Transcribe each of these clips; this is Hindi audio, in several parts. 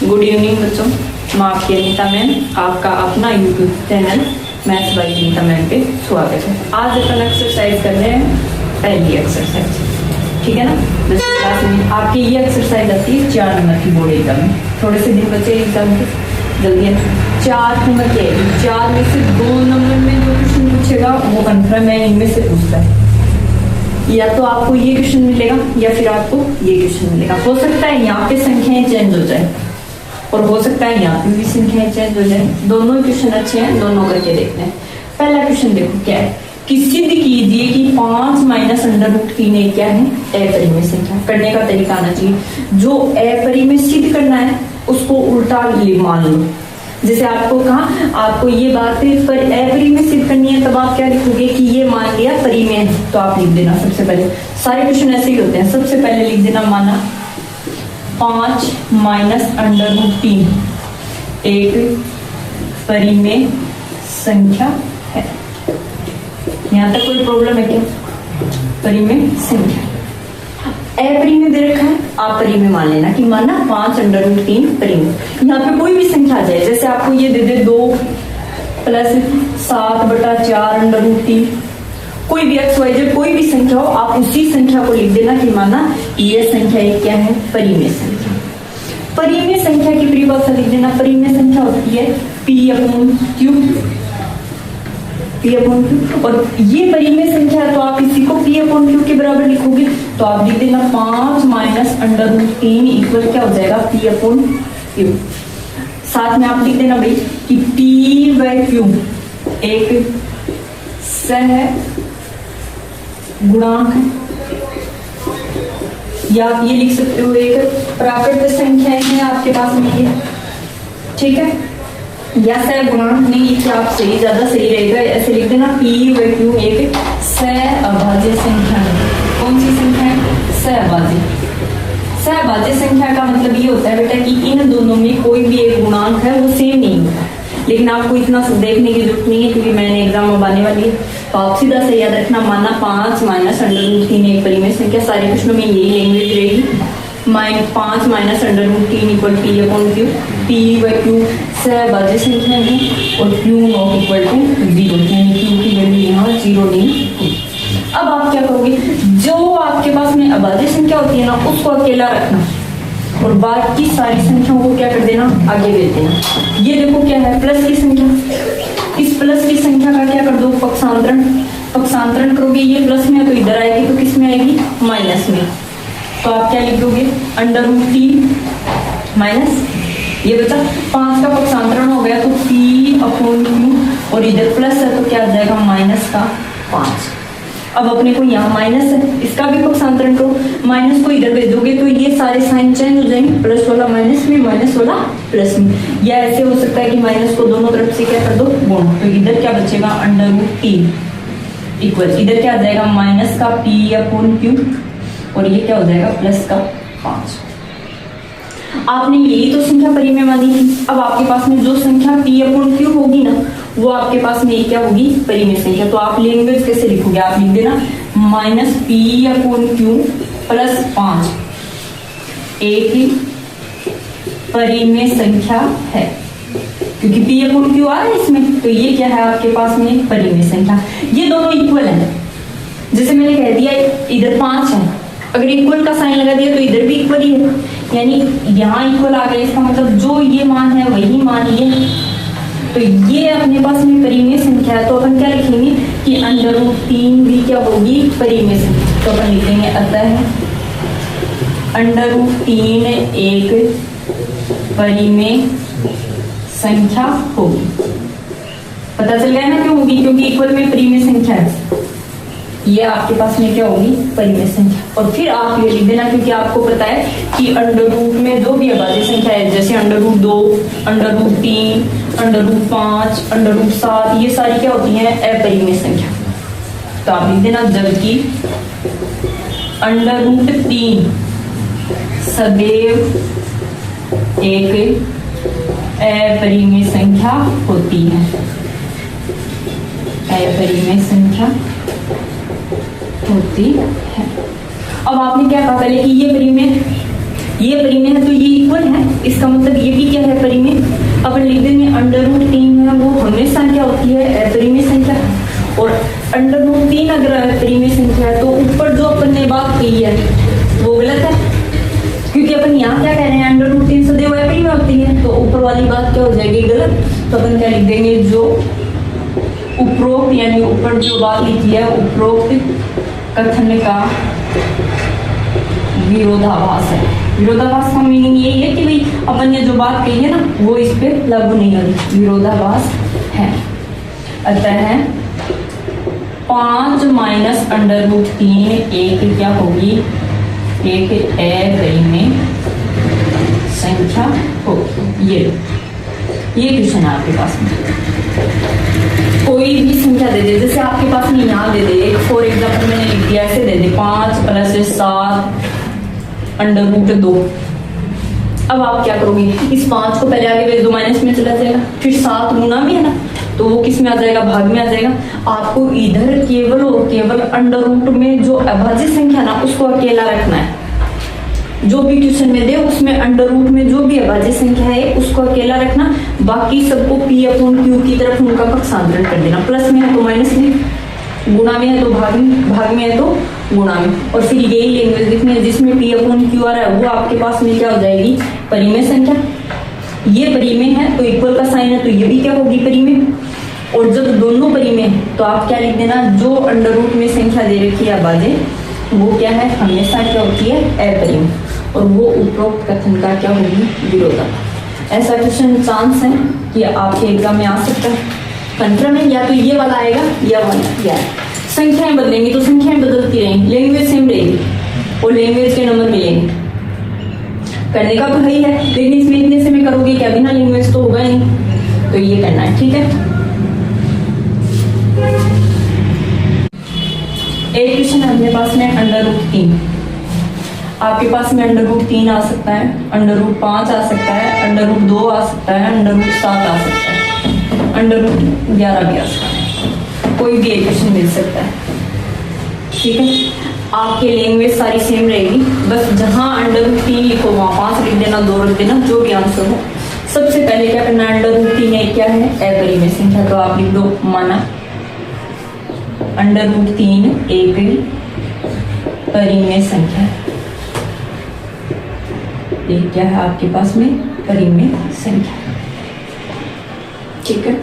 गुड इवनिंग बच्चों, मैं आपकी अनीता मैम, आपका अपना YouTube channel maths by Anita ma'am पे स्वागत है। आज अपन एक्सरसाइज कर रहे हैं पहली एक्सरसाइज, ठीक है ना। बच्चों क्लास में आपकी ये एक्सरसाइज आती है 4 नंबर की बोर्ड एग्जाम में। थोड़े से दिन बचे एग्जाम के, जल्दी है। 4 नंबर के 4 में से 2 नंबर में जो क्वेश्चन पूछेगा वो कंफर्म है इनमें से पूछता है। या तो आपको ये क्वेश्चन मिलेगा या फिर आपको ये क्वेश्चन मिलेगा। हो सकता है यहाँ पे संख्याएं चेंज हो जाए और हो सकता है यहाँ पे भी संख्याएं चेंज हो जाए। दोनों क्वेश्चन अच्छे हैं, दोनों करके देखते हैं। पहला क्वेश्चन देखो क्या है कि सिद्ध कीजिए कि 5 माइनस अंडर रूट 3 क्या है, अपरिमेय संख्या। करने का तरीका आना चाहिए। जो अपरिमेय सिद्ध करना है उसको उल्टा मान लो। जैसे आपको कहा आपको ये बात पर अपरिमेय सिद्ध करनी है, तब आप क्या लिखोगे कि ये मान लिया परिमेय, तो आप लिख देना सबसे पहले। सारे क्वेश्चन ऐसे ही होते हैं। सबसे पहले लिख देना माना 5 माइनस अंडर रूट 3 एक परिमेय संख्या है। यहाँ तक कोई प्रॉब्लम है क्या? परिमेय संख्या। अपरिमेय दे रखा है, आप परिमेय मान लेना कि माना 5 अंडर रूट 3 परिमेय। यहाँ पे कोई भी संख्या आ जाए, जैसे आपको ये दे दे 2 प्लस 7/4 अंडर रूट 3, कोई भी XYZ कोई भी संख्या हो, आप उसी संख्या को लिख देना कि माना ये संख्या एक क्या है, परिमेय संख्या। परिमेय संख्या की परिभाषा लिख देना। परिमेय संख्या होती है P/Q। और ये परिमेय संख्या है तो आप इसी को P/Q के बराबर लिखोगे, तो आप लिख देना 5 माइनस अंडर रूट 3 इक्वल क्या हो जाएगा, P/Q। साथ में आप लिख देना भाई कि P/Q एक सह गुणांक है, या आप ये लिख सकते हो एक प्राकृत संख्या है आपके पास में ये, ठीक है। या सह गुणांक नहीं, ये आप सही ज्यादा सही रहेगा, ऐसे लिख देना P/Q एक सहअभाज्य संख्या है। कौन सी संख्या है? सहअभाज्य। सहअभाज्य संख्या का मतलब ये होता है बेटा कि इन दोनों में कोई भी एक गुणांक है वो सेम नहीं होता। लेकिन आपको इतना देखने की जरूरत नहीं है क्योंकि मैंने एग्जाम अब आने वाली है, तो आप सीधा से याद रखना माना 5 माइनस अंडर रूट 3 एक परिमेय संख्या। सारे प्रश्नों में यही लैंग्वेज रहेगी। 5 minus under root 3 equal P/Q। P/Q सहअभाज्य संख्या है और Q नॉट इक्वल टू 0, यानी Q की वैल्यू यहाँ 0 नहीं है। अब आप क्या करोगे, जो आपके पास में अभाज्य संख्या होती है ना उसको अकेला रखना और बाकी सारी संख्याओं को क्या कर देना, आगे भेज देना। ये देखो क्या है, प्लस की संख्या। इस प्लस की संख्या का क्या कर दो, पक्षांतरण। पक्षांतरण करोगे, ये प्लस में है तो इधर आएगी, तो किस में आएगी, माइनस में। तो आप क्या लिख दोगे, अंडर रूट 3 माइनस ये बचा 5 का पक्षांतरण हो गया तो P/Q और इधर प्लस है तो क्या आ जाएगा, माइनस का 5। अब अपने को यहाँ माइनस है, इसका भी पक्षांतरण करो, माइनस को इधर भेजोगे तो ये सारे साइन चेंज हो जाएंगे, प्लस वाला माइनस में, माइनस वाला प्लस में। या ऐसे हो सकता है कि माइनस को दोनों तरफ से क्या कर दो, गुण, तो इधर क्या बचेगा, अंडर रूट 3 इक्वल इधर क्या आ जाएगा, माइनस का P/Q और ये क्या हो जाएगा, प्लस का 5। आपने यही तो संख्या परिमेय मानी थी। अब आपके पास में जो संख्या P/Q होगी ना वो आपके पास में क्या होगी, परिमेय संख्या। तो आप लैंग्वेज कैसे लिखोगे, आप लिख देना माइनस P/Q प्लस 5 एक परिमेय संख्या है, क्योंकि P/Q आ रहा है इसमें, तो ये क्या है आपके पास में परिमेय संख्या। ये दोनों इक्वल है, जैसे मैंने कह दिया इधर 5 है, अगर इक्वल का साइन लगा दिया तो इधर भी इक्वल ही है, यानी यहाँ इक्वल आ गया। इसका मतलब जो ये मान है वही मान ये, तो ये अपने पास में परिमेय संख्या है। तो अपन क्या लिखेंगे कि अंडर रूट 3 भी क्या होगी, परिमेय संख्या। तो अपन लिखेंगे अतः अंडर रूट 3 एक परिमेय संख्या होगी। पता चल गया ना क्यों होगी, क्योंकि इक्वल में परिमेय संख्या है। ये आपके पास में क्या होगी, परिमेय संख्या। और फिर आप ये लिख देना, क्योंकि आपको पता है कि अंडर रूट में जो भी अभाज्य संख्या है, जैसे under root 2, under root 3, under root 5, under root 7, ये सारी क्या होती हैं, अपरिमेय संख्या। तो आप लिख देना जबकि अंडर रूट 3 सदैव एक अपरिमेय संख्या होती है। अपरिमेय संख्या होती है। अब आपने क्या कहा पहले कि ये परिमेय ये परिमेय है तो ये इक्वल है, इसका मतलब ये भी क्या है परिमेय। अपन लिख देंगे √3 है वो हमेशा क्या होती है अपरिमेय संख्या, और √3 अगर अपरिमेय संख्या है तो ऊपर जो अपन ने बात कही है वो गलत है, क्योंकि अपन यहाँ क्या कह रहे हैं √3 सदैव अपरिमेय होती है, तो ऊपर वाली बात क्या हो जाएगी गलत। तो अपन क्या लिख देंगे जो उपरोक्त यानी ऊपर जो बात लिखी है उपरोक्त कथन का विरोधाभास है। विरोधाभास का मीनिंग यही है कि भाई अपन ने जो बात कही है ना वो इस पे लागू नहीं हो रही, विरोधाभास है। अतः 5 माइनस √3 एक क्या होगी, एक अपरिमेय संख्या होगी। ये क्वेश्चन है आपके पास में, कोई भी संख्या दे दे, जैसे आपके पास में यहाँ दे दे, फॉर एग्जाम्पल मैंने लिख दिया ऐसे दे दे 5 + 7 √2। अब आप क्या करोगे, इस 5 को पहले आगे भेज दो, माइनस में चला जाएगा, फिर 7 गुना में है ना तो वो किस में आ जाएगा, भाग में आ जाएगा। आपको इधर केवल और केवल √ में जो अभाज्य संख्या ना उसको अकेला रखना है। जो भी क्वेश्चन में दे उसमें √ में जो भी अभाज्य संख्या है उसको अकेला रखना, बाकी सबको P/Q की तरफ उनका पक्षांतरण कर देना। प्लस में है तो माइनस में, गुणा में है तो भाग में है तो गुणा में, और फिर यही लैंग्वेज लिखनी है जिसमें P/Q आ रहा है वो आपके पास में क्या हो जाएगी परिमेय संख्या। ये परिमेय है तो इक्वल का साइन है तो ये भी क्या होगी परिमेय, और जब दोनों परिमेय है तो आप क्या लिख देना, जो √ में संख्या दे रखी है अभाज्य वो क्या है हमेशा क्या होती है अपरिमेय, और वो उपरोक्त कथन का क्या होगी विरोधाभास। ऐसा क्वेश्चन चांस है कि आपके एग्जाम में आ सकता है, कंफर्म है, या तो ये वाला आएगा या वाला। संख्याएं बदलेंगी तो संख्याएं बदलती रहेंगी, लैंग्वेज सेम रहेगी और लैंग्वेज के नंबर मिलेंगे। करने का तो है, लेकिन इसमें इतने से में करोगे क्या, बिना लैंग्वेज तो होगा नहीं, तो ये करना है। ठीक है, एक क्वेश्चन अपने पास में √3, आपके पास में √3 आ सकता है, √5 आ सकता है, √2 आ सकता है, √7 आ सकता है, √11 भी आ सकता है, कोई भी एक क्वेश्चन मिल सकता है। ठीक है, आपके लैंग्वेज सारी सेम रहेगी, बस जहां √3 लिखो वहां 5 लिख देना, 2 रख देना, जो भी आंसर हो। सबसे पहले क्या करना है, √3 क्या है अपरिमेय संख्या, तो आप लिख दो माना √3 एक परिमेय संख्या है। ये क्या है आपके पास में परिमेय संख्या। ठीक है,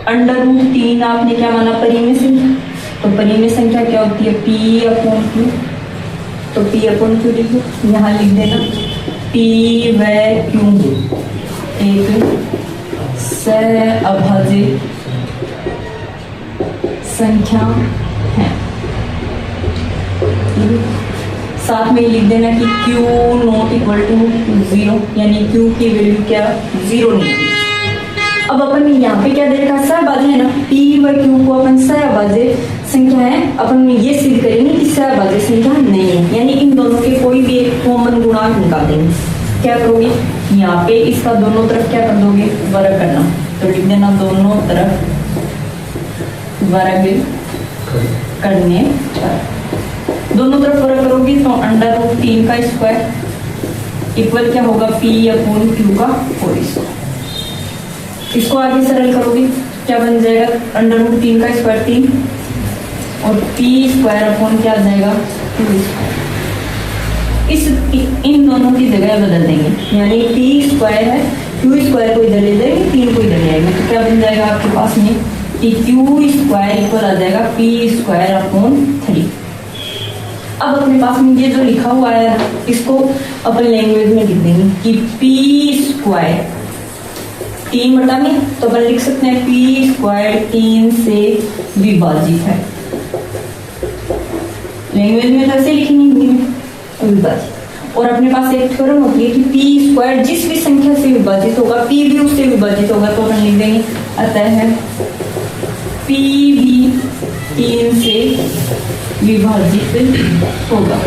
√3 आपने क्या माना परिमेय संख्या, तो परिमेय संख्या क्या होती है P/Q, तो P/Q लिखो, यहाँ लिख देना P/Q एक सहअभाज्य संख्या है। साथ में लिख देना कि Q ≠ 0, यानी Q की वैल्यू क्या 0 नहीं है। अब अपन यहाँ पे क्या दे रखा सहअभाज्य है ना, P/Q को अपन सहअभाज्य संख्या है, अपन ये सिद्ध करेंगे कि सहअभाज्य संख्या नहीं है, यानी इन दोनों के कोई भी एक कॉमन गुणांक निकाल देंगे। क्या करोगे, यहाँ पे इसका दोनों तरफ क्या कर दोगे वर्ग करना, तो लिख देना दोनों तरफ वर्ग करने पर, दोनों तरफ वर्ग करोगे तो √3 का स्क्वायर इक्वल क्या होगा P/Q का होल स्क्वायर। इसको आगे सरल करोगे क्या बन जाएगा, √3 का स्क्वायर 3 और P² क्या आ जाएगा 2²। इस इन दोनों की जगह बदल देंगे, यानी P² है Q² को इधर ले जाएंगे, 3 को इधर ले आएंगे, तो क्या बन जाएगा आपके पास में कि Q² इक्वल आ जाएगा P²/3। अब अपने पास में ये जो लिखा हुआ है इसको अपन लैंग्वेज में लिख देंगे कि P² 3 बटा में, तो अपन लिख सकते हैं P² 3 से विभाजित है। लैंग्वेज में तो ऐसे लिखेंगे हिंदी में विभाजित, और अपने पास एक थ्योरम होती है कि P² जिस भी संख्या से विभाजित होगा P भी उससे विभाजित होगा, तो अपन लिख देंगे अतः P भी 3 से विभाजित होगा,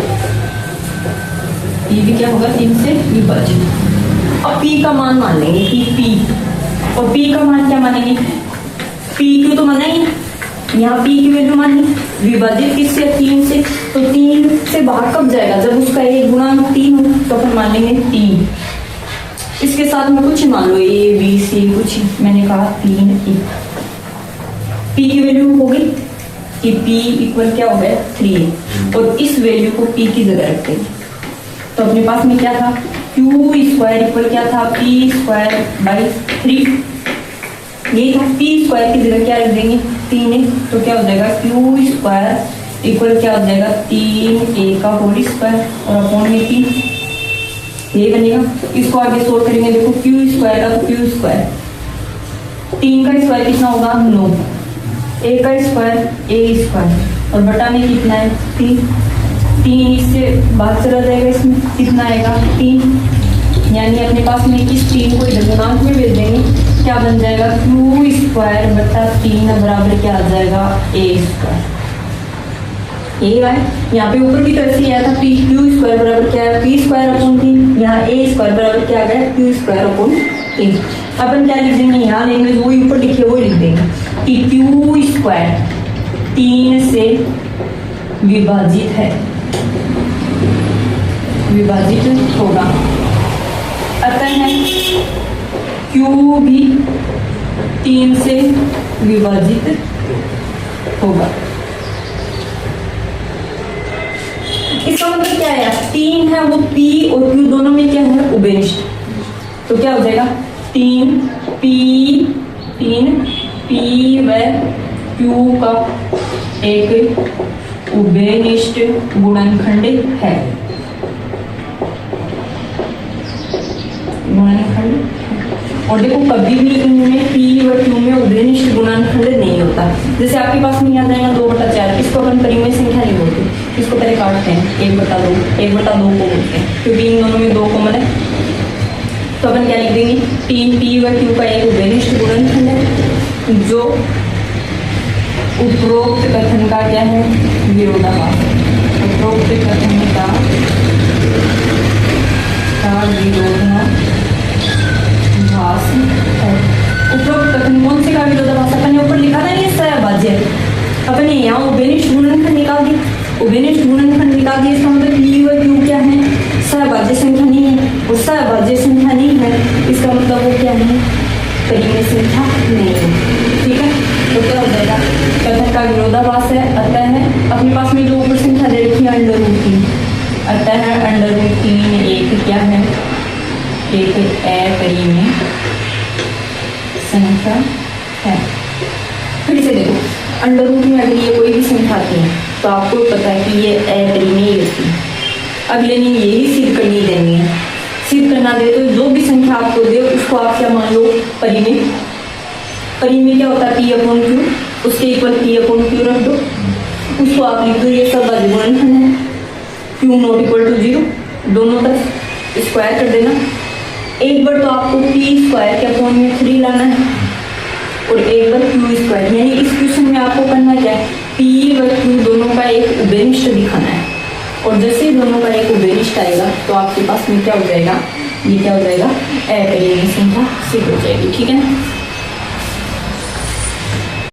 P भी क्या होगा 3 से विभाजित। अब P का मान मान लेंगे कि P, और P का मान क्या मानेंगे, PQ तो माना ही, यहाँ पी की वैल्यू मानी, विभाजित किससे 3 से, तो 3 से बाहर कब जाएगा, जब उसका एक गुणांक 3 हो, तो अपन मान लेंगे 3। इसके साथ में कुछ मान लो ए बी सी कुछ, मैंने कहा 3 पी की वैल्यू हो गई कि p इक्वल क्या हो गया 3, और इस वैल्यू को p की जगह रखते हैं। तो अपने पास में क्या था, q स्क्वायर इक्वल क्या था, p स्क्वायर बाई 3, ये था। p स्क्वायर की जगह क्या रख देंगे 3 है, तो क्या हो जाएगा q स्क्वायर इक्वल क्या हो जाएगा 3a का होल स्क्वायर और अपॉन में 3, ये बनेगा। इसको आगे सोल्व करेंगे, देखो q स्क्वायर का तो q स्क्वायर, 3 का स्क्वायर कितना होगा 9, a का स्क्वायर a स्क्वायर और बटा में कितना है 3 इससे बाहर चला जाएगा, इसमें कितना आएगा 3, यानी अपने पास में इस 3 को इधर गुणांक में भेज देंगे, क्या बन जाएगा q स्क्वायर बटा 3 बराबर क्या आ जाएगा a स्क्वायर। ये है यहाँ पे ऊपर की तरफ से आया था p q स्क्वायर बराबर क्या है p स्क्वायर अपॉन 3, यहाँ a स्क्वायर बराबर क्या आ गया q स्क्वायर अपॉन 3। अपन क्या लिख देंगे, यहाँ लेंगे वो ऊपर लिखे वो लिख देंगे कि q स्क्वायर 3 से विभाजित है, विभाजित होगा, अतः है q भी 3 से विभाजित होगा। इसका मतलब क्या है, 3 है वो p और q दोनों में क्या है उभयनिष्ठ, तो क्या हो जाएगा 3 p व q का एक उभयनिष्ठ गुणनखंड है, गुणनखंड। और देखो कभी भी इनमें p व q में उभयनिष्ठ गुणनखंड नहीं होता। जैसे आपके पास में याद आएगा 2/4, इसको अपन परिमेय संख्या नहीं बोलते, इसको पहले काटते हैं 1/2, 1/2 को बोलते हैं, क्योंकि इन दोनों में 2 कॉमन है। तो अपन क्या लिख देंगे 3 p व q का एक उभयनिष्ठ गुणनखंड है, जो उपरोक्त कथन का क्या है विरोधाभास, उपरोक्त कथन का विरोधाभास है। उपरोक्त कथन कौन से का विरोधाभास, अपन ने ऊपर लिखा था ये सहभाज्य, अपन ने यहाँ उभयनिष्ठ गुणनखंड निकाल दी, उभयनिष्ठ गुणनखंड निकाल दिया, इसका मतलब p व q क्या है सहभाज्य संख्या नहीं है, वो सहभाज्य संख्या नहीं है, इसका मतलब वो क्या है परिमेय संख्या नहीं है, ठीक है। तो क्या हो जाएगा कथन का विरोधाभास है, अतः है अपने पास में जो ऊपर संख्या दे रखी है √3, अतः है √3 एक क्या है एक अपरिमेय संख्या है। फिर से देखो √3 में अगर ये कोई भी संख्या आती है तो आपको पता है कि ये अपरिमेय होती है। अब लेकिन यही सिद्ध करनी देनी है, सिद्ध करना दे तो जो भी संख्या आपको दे उसको आप क्या मान लो परिमेय। परिमेय क्या होता है p अपॉन q, उसके इक्वल p अपॉन q रख दो, उसको आप लिख दो ये सब गुणनखंड है, q नॉट इक्वल टू 0, दोनों तरफ स्क्वायर कर देना। एक बार तो आपको p स्क्वायर के अपॉन में 3 लाना है और एक बार q स्क्वायर, यानी इस क्वेश्चन में आपको करना क्या है p व q दोनों का एक उभयनिष्ठ दिखाना है, और जैसे ही दोनों का एक उभयनिष्ठ आएगा तो आपके पास में क्या हो जाएगा, ये क्या हो जाएगा अपरिमेय संख्या सिद्ध हो जाएगी, ठीक है ना।